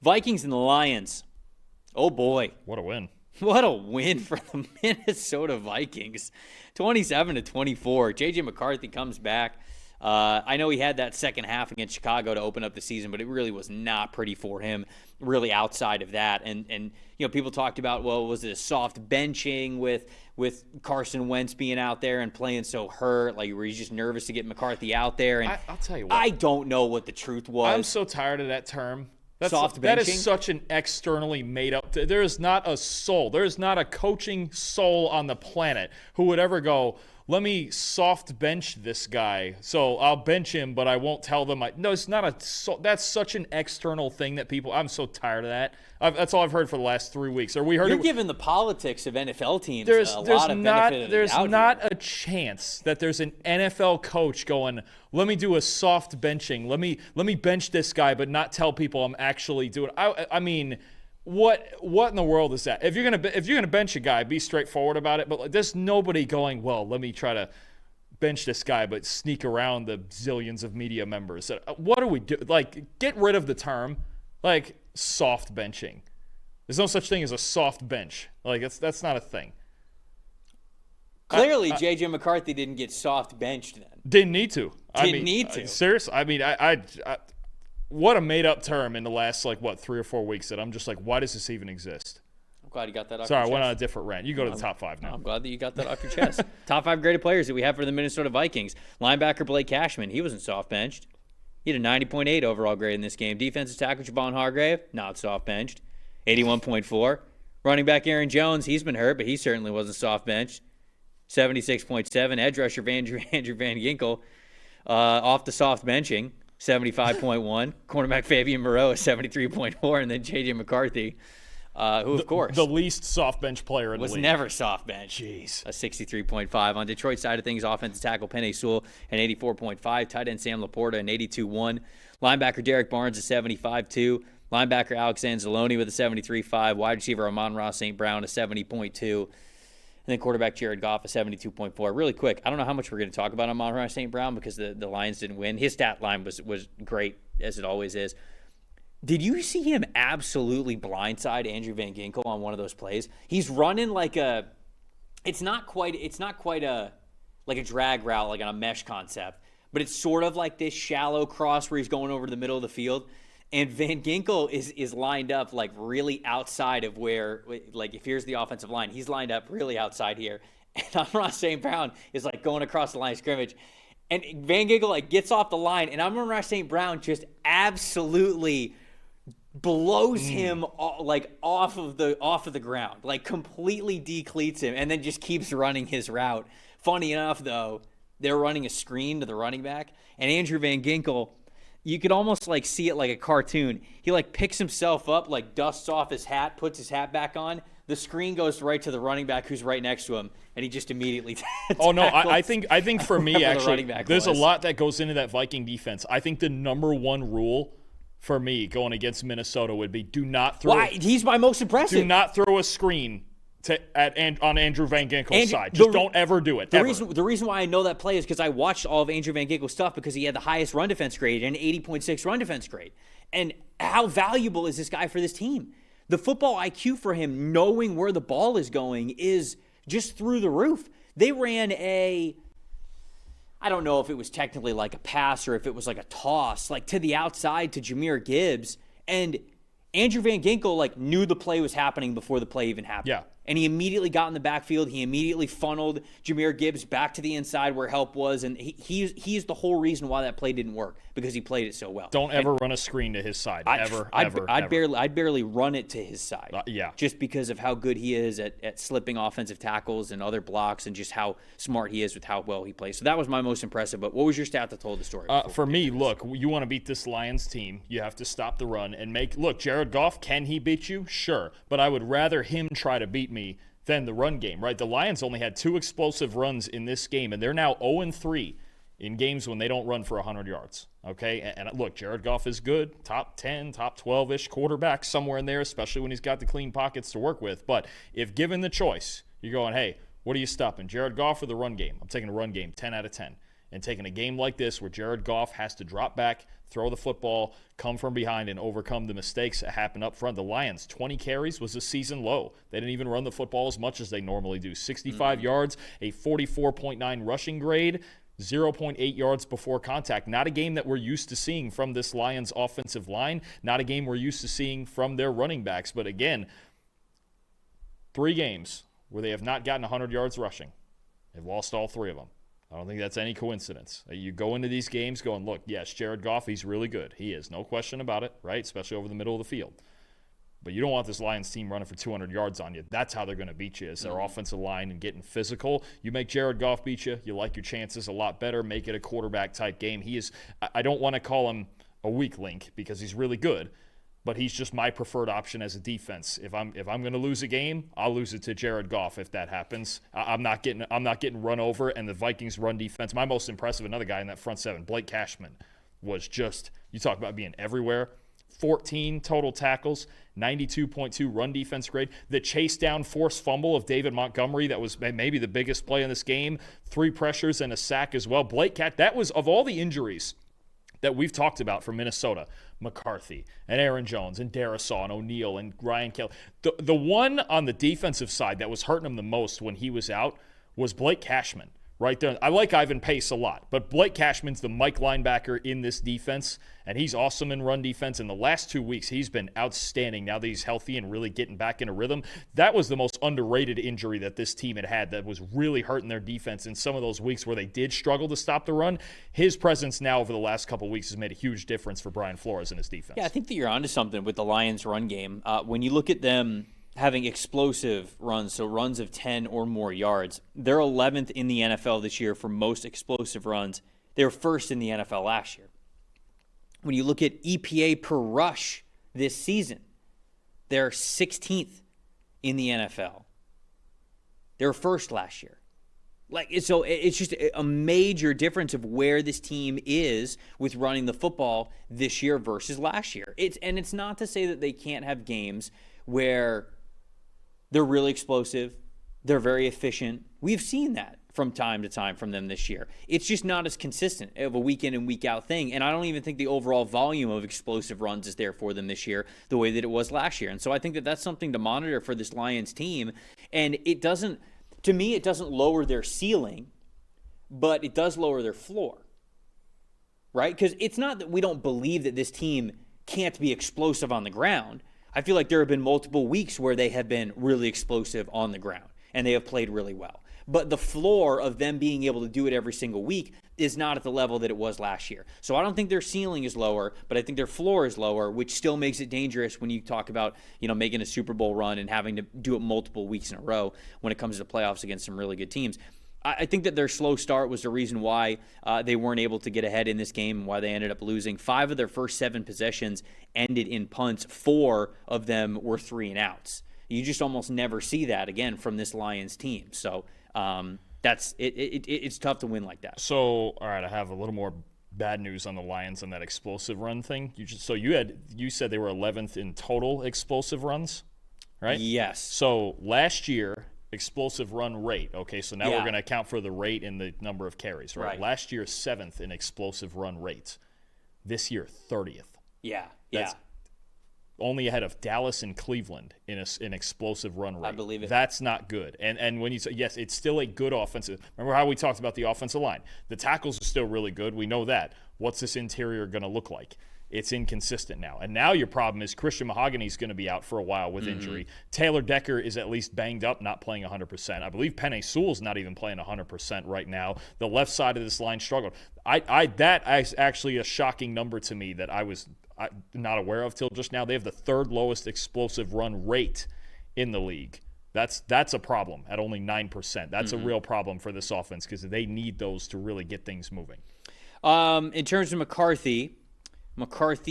Vikings and the Lions. Oh, boy. What a win. What a win for the Minnesota Vikings. 27-24. J.J. McCarthy comes back. I know he had that second half against Chicago to open up the season, but it really was not pretty for him, really outside of that. And people talked about, well, was it a soft benching with Carson Wentz being out there and playing so hurt? Like, were you just nervous to get McCarthy out there? And I'll tell you what. I don't know what the truth was. I'm so tired of that term. Soft benching? That is such an externally made up. There is not a soul. There is not a coaching soul on the planet who would ever go, let me soft bench this guy. So I'll bench him, but I won't tell them. No, it's not that's such an external thing that people. I'm so tired of that. That's all I've heard for the last 3 weeks. Or we heard. You're giving the politics of NFL teams there's a lot of benefit. There's not a chance that there's an NFL coach going, let me do a soft benching. Let me bench this guy, but not tell people I'm actually doing. I mean. What in the world is that? If you're gonna bench a guy, be straightforward about it. But there's nobody going, well, let me try to bench this guy, but sneak around the zillions of media members. What do we do? Like, get rid of the term, like soft benching. There's no such thing as a soft bench. Like that's not a thing. Clearly, J.J. McCarthy didn't get soft benched then. Didn't need to. Didn't need to. Seriously, I mean, I what a made-up term in the last, 3 or 4 weeks that I'm just like, why does this even exist? I'm glad you got that off Sorry, your chest. I went on a different rant. You go to the top 5 now. I'm glad that you got that off your chest. Top 5 graded players that we have for the Minnesota Vikings. Linebacker Blake Cashman, he wasn't soft-benched. He had a 90.8 overall grade in this game. Defensive tackle Javon Hargrave, not soft-benched. 81.4. Running back Aaron Jones, he's been hurt, but he certainly wasn't soft-benched. 76.7. Edge rusher Andrew Van Ginkel, off the soft benching. 75.1. Cornerback Fabian Moreau is 73.4, and then J.J. McCarthy, who, of course, the least soft bench player in the league. Was never soft bench. Jeez. A 63.5. On Detroit side of things, offensive tackle Penei Sewell, an 84.5. Tight end Sam Laporta, an 82.1. Linebacker Derek Barnes, a 75.2. Linebacker Alex Anzalone with a 73.5. Wide receiver Amon-Ra St. Brown, a 70.2. And then quarterback Jared Goff, a 72.4. Really quick, I don't know how much we're going to talk about Amon-Ra St. Brown because the Lions didn't win. His stat line was great, as it always is. Did you see him absolutely blindside Andrew Van Ginkel on one of those plays? He's running like it's not quite a drag route, like on a mesh concept, but it's sort of like this shallow cross where he's going over the middle of the field. And Van Ginkel is lined up like really outside of where, like if here's the offensive line, he's lined up really outside here. And Amon-Ra St. Brown is like going across the line of scrimmage. And Van Ginkel like gets off the line, and Amon-Ra St. Brown just absolutely blows him like off of the ground, like completely decleats him, and then just keeps running his route. Funny enough, though, they're running a screen to the running back, and Andrew Van Ginkel, you could almost like see it like a cartoon. He like picks himself up, like dusts off his hat, puts his hat back on. The screen goes right to the running back who's right next to him, and he just immediately Oh, no, I think for me, actually, there's a was. lot that goes into that Viking defense. I think the number one rule for me going against Minnesota would be do not throw. Why? He's my most impressive. Do not throw a screen on Andrew Van Ginkel's side. Just don't ever do it. The reason why I know that play is because I watched all of Andrew Van Ginkel's stuff because he had the highest run defense grade and 80.6 run defense grade. And how valuable is this guy for this team? The football IQ for him, knowing where the ball is going, is just through the roof. They ran I don't know if it was technically like a pass or if it was like a toss, like to the outside to Jahmyr Gibbs. And Andrew Van Ginkel like knew the play was happening before the play even happened. Yeah. And he immediately got in the backfield. He immediately funneled Jahmyr Gibbs back to the inside where help was. And he's the whole reason why that play didn't work, because he played it so well. Don't ever run a screen to his side. I'd barely run it to his side. Yeah. Just because of how good he is at slipping offensive tackles and other blocks, and just how smart he is with how well he plays. So that was my most impressive. But what was your stat that told the story? For me, look, you want to beat this Lions team, you have to stop the run and look, Jared Goff, can he beat you? Sure. But I would rather him try to beat me than the run game, right? The Lions only had 2 explosive runs in this game, and they're now 0-3 in games when they don't run for 100 yards, okay? And look, Jared Goff is good, top 10, top 12-ish quarterback, somewhere in there, especially when he's got the clean pockets to work with. But if given the choice, you're going, hey, what are you stopping, Jared Goff or the run game? I'm taking the run game 10 out of 10. And taking a game like this where Jared Goff has to drop back, throw the football, come from behind, and overcome the mistakes that happen up front. The Lions, 20 carries was a season low. They didn't even run the football as much as they normally do. 65 yards, a 44.9 rushing grade, 0.8 yards before contact. Not a game that we're used to seeing from this Lions offensive line. Not a game we're used to seeing from their running backs. But again, 3 games where they have not gotten 100 yards rushing. They've lost all 3 of them. I don't think that's any coincidence. You go into these games going, look, yes, Jared Goff, he's really good. He is, no question about it, right? Especially over the middle of the field. But you don't want this Lions team running for 200 yards on you. That's how they're going to beat you, is their offensive line and getting physical. You make Jared Goff beat you, you like your chances a lot better. Make it a quarterback-type game. He is, I don't want to call him a weak link because he's really good, but he's just my preferred option as a defense. If I'm going to lose a game, I'll lose it to Jared Goff if that happens. I'm not getting run over. And the Vikings run defense, my most impressive, another guy in that front 7, Blake Cashman, was just, you talk about being everywhere. 14 total tackles, 92.2 run defense grade. The chase down forced fumble of David Montgomery, that was maybe the biggest play in this game. 3 pressures and a sack as well. Blake Cat, that was, of all the injuries that we've talked about for Minnesota, McCarthy and Aaron Jones and Darisaw and O'Neal and Ryan Kelly, the one on the defensive side that was hurting him the most when he was out was Blake Cashman. Right there. I like Ivan Pace a lot, but Blake Cashman's the Mike linebacker in this defense, and he's awesome in run defense. In the last 2 weeks, he's been outstanding now that he's healthy and really getting back in a rhythm. That was the most underrated injury that this team had that was really hurting their defense in some of those weeks where they did struggle to stop the run. His presence now over the last couple of weeks has made a huge difference for Brian Flores and his defense. Yeah, I think that you're onto something with the Lions' run game. When you look at them having explosive runs, so runs of 10 or more yards. They're 11th in the NFL this year for most explosive runs. They were first in the NFL last year. When you look at EPA per rush this season, they're 16th in the NFL. They were first last year. So it's just a major difference of where this team is with running the football this year versus last year. It's not to say that they can't have games where they're really explosive. They're very efficient. We've seen that from time to time from them this year. It's just not as consistent of a week in and week out thing. And I don't even think the overall volume of explosive runs is there for them this year the way that it was last year. And so I think that that's something to monitor for this Lions team. And it doesn't lower their ceiling, but it does lower their floor, right? Because it's not that we don't believe that this team can't be explosive on the ground. I feel like there have been multiple weeks where they have been really explosive on the ground, and they have played really well. But the floor of them being able to do it every single week is not at the level that it was last year. So I don't think their ceiling is lower, but I think their floor is lower, which still makes it dangerous when you talk about, making a Super Bowl run and having to do it multiple weeks in a row when it comes to playoffs against some really good teams. I think that their slow start was the reason why they weren't able to get ahead in this game and why they ended up losing. 5 of their first 7 possessions ended in punts. 4 of them were 3 and outs. You just almost never see that again from this Lions team. So it's tough to win like that. So, all right, I have a little more bad news on the Lions on that explosive run thing. You said they were 11th in total explosive runs, right? Yes. So last year, explosive run rate. Okay, so now we're going to account for the rate and the number of carries, right? Last year, 7th in explosive run rates. This year, 30th. That's only ahead of Dallas and Cleveland in an explosive run rate. I believe it. That's not good. And when you say, yes, it's still a good offensive. Remember how we talked about the offensive line? The tackles are still really good. We know that. What's this interior going to look like? It's inconsistent now. And now your problem is Christian Mahogany's going to be out for a while with injury. Taylor Decker is at least banged up, not playing 100%. I believe Penei Sewell's not even playing 100% right now. The left side of this line struggled. That is actually a shocking number to me that I was not aware of till just now. They have the 3rd lowest explosive run rate in the league. That's a problem at only 9%. That's a real problem for this offense because they need those to really get things moving. In terms of McCarthy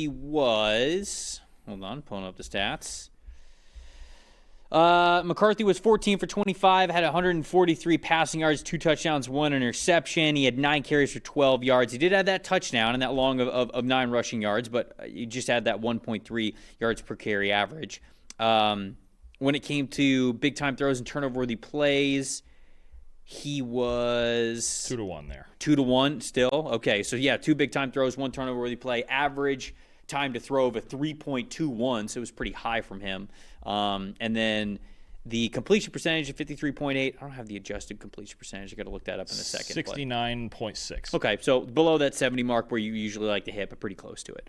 was, hold on, pulling up the stats. McCarthy was 14 for 25, had 143 passing yards, 2 touchdowns, 1 interception. He had 9 carries for 12 yards. He did have that touchdown and that long of 9 rushing yards, but he just had that 1.3 yards per carry average. When it came to big-time throws and turnover-worthy plays, He was 2-1 there. 2-1 still. Okay, so yeah, 2 big-time throws, 1 turnover-worthy play. Average time to throw of a 3.21, so it was pretty high from him. And then the completion percentage of 53.8. I don't have the adjusted completion percentage. I got to look that up in a second. 69.6. Okay, so below that 70 mark where you usually like to hit, but pretty close to it.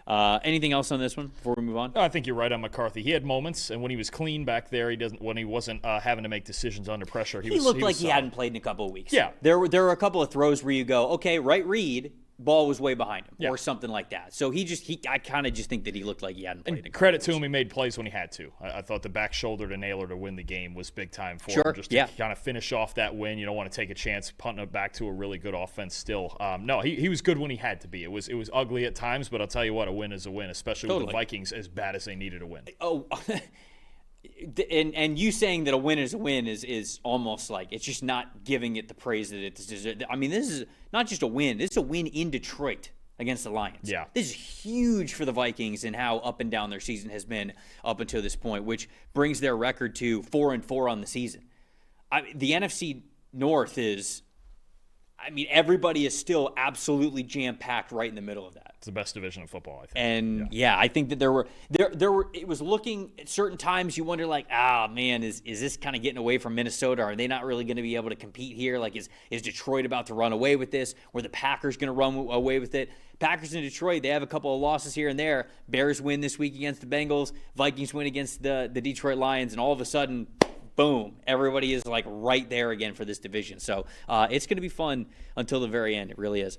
Anything else on this one before we move on? No, I think you're right on McCarthy. He had moments, and when he was clean back there, when he wasn't having to make decisions under pressure, he looked like he solid. hadn't played in a couple of weeks. Yeah. There were a couple of throws where you go, okay, right read, ball was way behind him, Yeah. or something like that. So I kind of just think that he looked like he hadn't played in a couple Credit of to weeks. him, he made plays when he had to. I thought the back shoulder to Naylor to win the game was big time for Sure, him. Just to yeah. kind of finish off that win. You don't want to take a chance punting it back to a really good offense still. No, he was good when he had to be. It was ugly at times, but I'll tell you what, a win is a win, especially with the Vikings as bad as they needed a win. Oh, and you saying that a win is a win is almost like it's just not giving it the praise that it deserves. I mean, this is not just a win. This is a win in Detroit against the Lions. Yeah. This is huge for the Vikings and how up and down their season has been up until this point, which brings their record to 4-4 on the season. The NFC North is, everybody is still absolutely jam-packed right in the middle of that. It's the best division of football, I think. And yeah, I think that there were it was looking at certain times you wonder like, man, is this kind of getting away from Minnesota? Are they not really going to be able to compete here? Like is Detroit about to run away with this? Or the Packers going to run away with it? Packers in Detroit, they have a couple of losses here and there. Bears win this week against the Bengals. Vikings win against the Detroit Lions, and all of a sudden, boom, everybody is like right there again for this division. So it's going to be fun until the very end. It really is.